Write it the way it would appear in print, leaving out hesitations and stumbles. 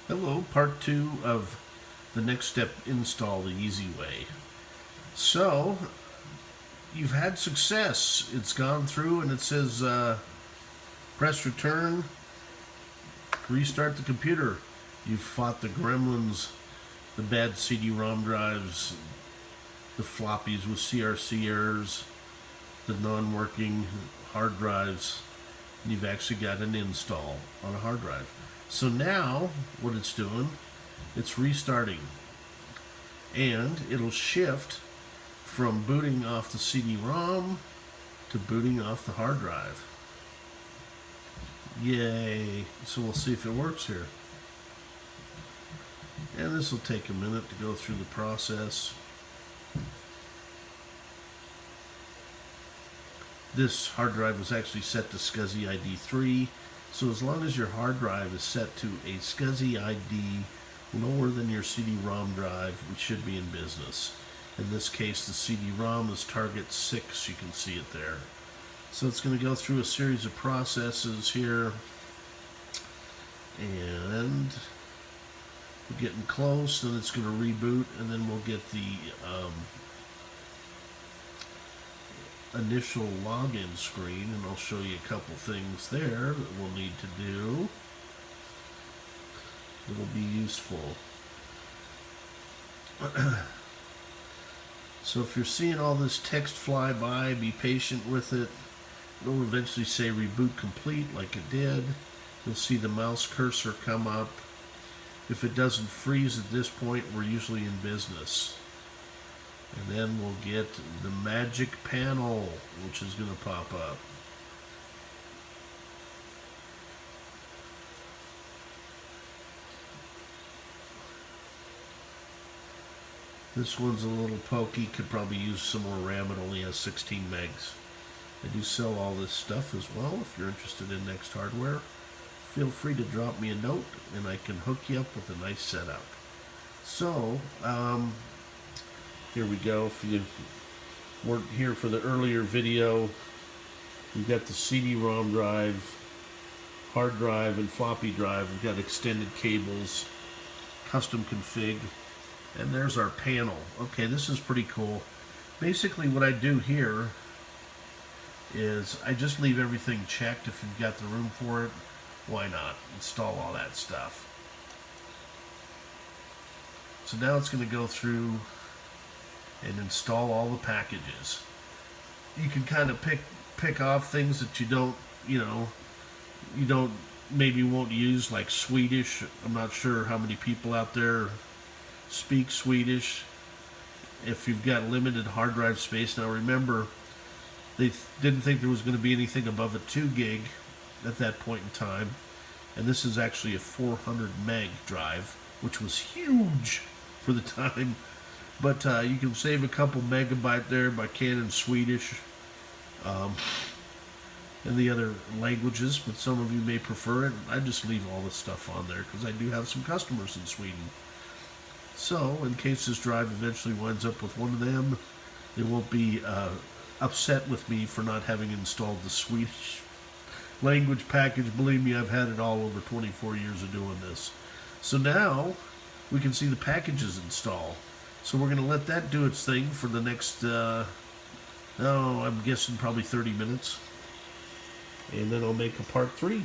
Hello, part 2 of the NeXTstep install the easy way. So, you've had success. It's gone through and it says press return, restart the computer. You've fought the gremlins, the bad CD-ROM drives, the floppies with CRC errors, the non-working hard drives, and you've actually got an install on a hard drive. So now, what it's doing, it's restarting. And it'll shift from booting off the CD-ROM to booting off the hard drive. Yay! So we'll see if it works here. And this will take a minute to go through the process. This hard drive was actually set to SCSI ID 3. So as long as your hard drive is set to a SCSI ID lower than your CD-ROM drive, we should be in business. In this case, the CD-ROM is target 6. You can see it there. So it's going to go through a series of processes here. And we're getting close. Then it's going to reboot, and then we'll get the initial login screen, and I'll show you a couple things there that we'll need to do. It'll be useful. So if you're seeing all this text fly by, be patient with it. It'll eventually say reboot complete like it did. You'll see the mouse cursor come up. If it doesn't freeze at this point, we're usually in business. And then we'll get the magic panel, which is going to pop up. This one's a little pokey, could probably use some more RAM. It only has 16 megs. I do sell all this stuff as well. If you're interested in Next hardware, feel free to drop me a note and I can hook you up with a nice setup. So, here we go. If you weren't here for the earlier video, we've got the CD-ROM drive, hard drive, and floppy drive. We've got extended cables, custom config, and there's our panel. Okay, this is pretty cool. Basically what I do here is I just leave everything checked. If you've got the room for it, why not? Install all that stuff. So now it's going to go through and install all the packages. You can kind of pick off things that you don't, maybe won't use, like Swedish. I'm not sure how many people out there speak Swedish. If you've got limited hard drive space, now remember, they didn't think there was going to be anything above a 2 gig at that point in time, and this is actually a 400 meg drive, which was huge for the time. But you can save a couple megabyte there by Canon Swedish and the other languages, but some of you may prefer it. I just leave all this stuff on there because I do have some customers in Sweden. So, in case this drive eventually winds up with one of them, they won't be upset with me for not having installed the Swedish language package. Believe me, I've had it all over 24 years of doing this. So now we can see the packages install. So we're going to let that do its thing for the next, I'm guessing probably 30 minutes. And then I'll make a part 3.